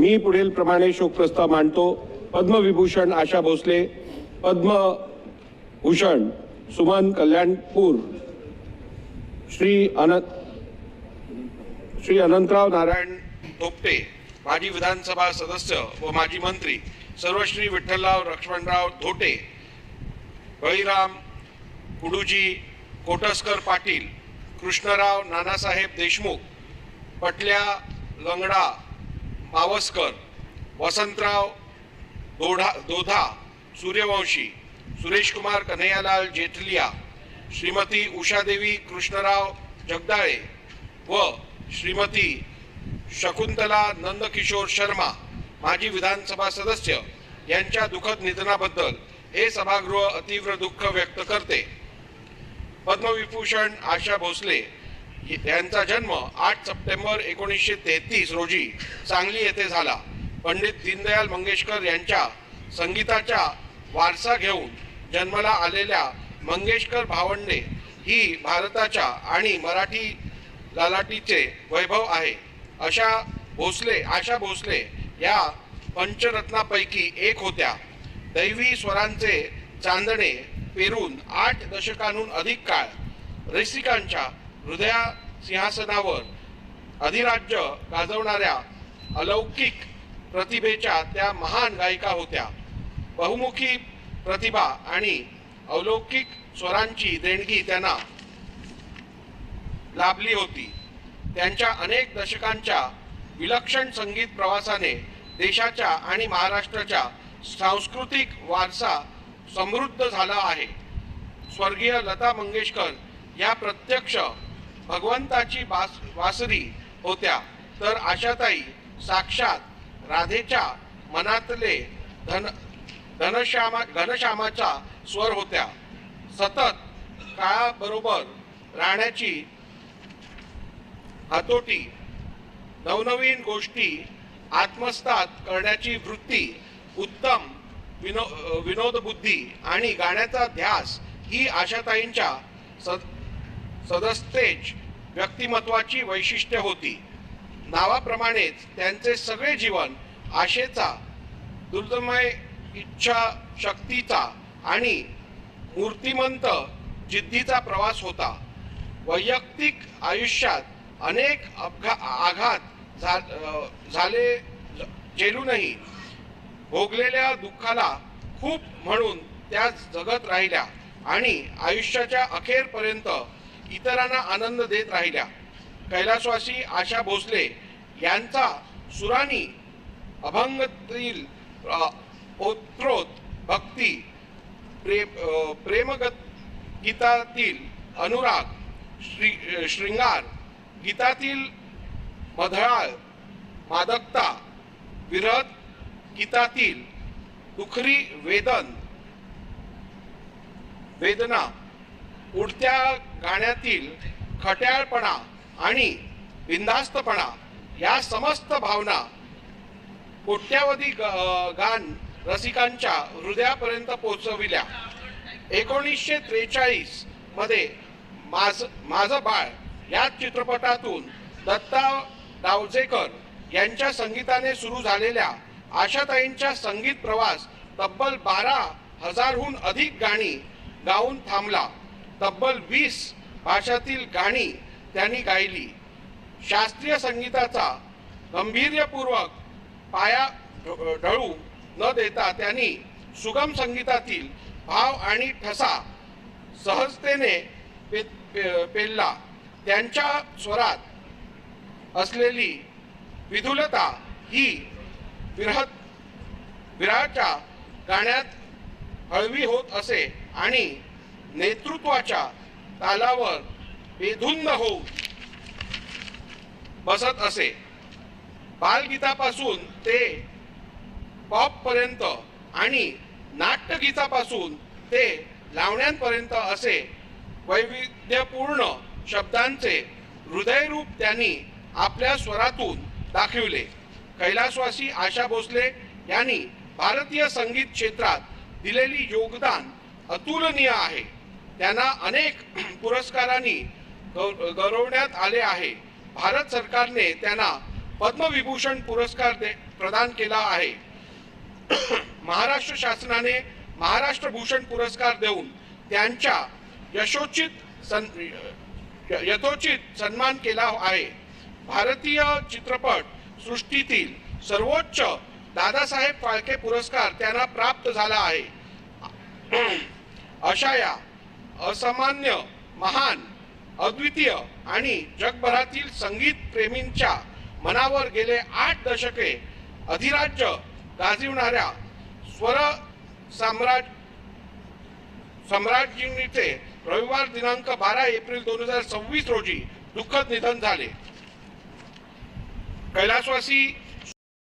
मी पुढील प्रमाणे शोक प्रस्ताव मांडतो। पद्मविभूषण आशा भोसले, पद्मभूषण सुमन कल्याणपूर, श्री अनंतराव नारायण धोपटे माजी विधानसभा सदस्य व माजी मंत्री, सर्वश्री विठ्ठलराव लक्ष्मणराव धोटे, बळीराम कुडूजी कोटस्कर पाटील, कृष्णराव नानासाहेब देशमुख, पटल्या लंगडा मावस्कर, वसंतराव दोधा सूर्यवंशी, सुरेश कुमार कन्हैयालाल जेठलिया, श्रीमती उषादेवी कृष्णराव जगदाळे व श्रीमती शकुंतला नंदकिशोर शर्मा माजी विधानसभा सदस्य यांच्या दुःखद निधनाबद्दल हे सभागृह अतीव्र दुःख व्यक्त करते। पद्मविभूषण आशा भोसले यांचा जन्म 8 सप्टेंबर 1933 रोजी सांगली येथे झाला। पंडित दीनदयाल मंगेशकर यांच्या संगीताचा वारसा घेऊन जन्माला आलेल्या मंगेशकर भावंडे ही भारताच्या आणि मराठी लालाटीचे वैभव आहे। आशा भोसले या पंचरत्नापैकी एक होत्या। दैवी स्वरांचे चांदणे पेरून 8 दशकांहून अधिक काळ रसिकांच्या हृदया सिंहासनावर अधिराज्य गाजवणाऱ्या अलौकिक प्रतिभेच्या त्या महान गायिका होत्या। बहुमुखी प्रतिभा आणि अलौकिक स्वरांची देणगी त्यांना लाभली होती। त्यांच्या अनेक दशकांच्या विलक्षण संगीत प्रवासाने देशाच्या आणि महाराष्ट्राच्या सांस्कृतिक वारसा समृद्ध झाला आहे। स्वर्गीय लता मंगेशकर या प्रत्यक्ष भगवंताची वासरी होत्या, तर आशाताई साक्षात राधेच्या मनातले घनश्यामाचा स्वर होत्या। सतत काळाबरोबर राहण्याची हातोटी, नवनवीन गोष्टी आत्मसात करण्याची वृत्ती, उत्तम विनोदबुद्धी आणि गाण्याचा ध्यास ही आशाताईंच्या सदस्तेज व्यक्तिमत्वाची वैशिष्ट्ये होती। नावाप्रमाणेच त्यांचे सगळे जीवन आशेचा, दुर्दमय इच्छा शक्तीचा आणि मूर्तिमंत जिद्दीचा प्रवास होता। वैयक्तिक आयुष्यात अनेक आघात झाले झेलूनही भोगलेल्या दुःखाला खूप म्हणून त्या जगत राहिल्या आणि आयुष्याच्या अखेरपर्यंत इतरांना आनंद देत राहिल्या। कैलासवासी आशा भोसले यांचा सुरानी अभंगातील ओतप्रोत भक्ती, प्रेमगीतातील अनुराग, श्रृंगार गीतातील मधुराळ मादकता, विरह गीतातील दुखरी वेदना, उडत्या गाण्यातील खट्याळपणा आणि बिनधास्तपणा या समस्त भावना कोट्यावधी गान रसिकांच्या हृदयापर्यंत पोहोचविल्या। 1943 मध्ये माझं बाळ या चित्रपटातून दत्ता डावजेकर यांच्या संगीताने सुरू झालेल्या आशाताईंचा संगीत प्रवास तब्बल 12,000हून अधिक गाणी गाऊन थांबला। तब्बल 20 भाषातील गाणी त्यांनी गायली। शास्त्रीय संगीताचा गंभीर्यपूर्वक पाया ढळू न देता त्यांनी सुगम संगीतातील भाव आणि ठसा सहजतेने पेलला। त्यांच्या स्वरात असलेली विधुलता ही विरहाच्या गाण्यात हळवी होत असे आणि नेतृत्वाच्या तालावर बेधुंद होऊन बसत असे। बालगीतापासून ते पॉप पर्यंत आणि नाट्यगीतापासून ते लावण्यांपर्यंत असे वैविध्यपूर्ण शब्दांचे हृदयरूप त्यांनी आपल्या स्वरातून दाखविले। कैलासवासी आशा भोसले यांनी भारतीय संगीत क्षेत्रात दिलेली योगदान अतुलनीय आहे। त्यांना अनेक पुरस्कारांनी गौरवण्यात आले आहे। भारत सरकारने त्यांना पद्मविभूषण पुरस्कार प्रदान केला आहे। महाराष्ट्र शासनाने महाराष्ट्र भूषण पुरस्कार देऊन त्यांच्या यथोचित सन्मान केला आहे। भारतीय चित्रपट सृष्टीतील सर्वोच्च दादासाहेब फाळके पुरस्कार त्यांना प्राप्त झाला आहे। अशा या असामान्य, महान, अद्वितीय आणि जगभरातील संगीत प्रेमींच्या मनावर गेले 8 दशके अधिराज्य गाजविणाऱ्या स्वर सम्राज्ञीचे रविवार दिनांक 12 एप्रिल 2026 रोजी दुःखद निधन झाले। कैलासवासी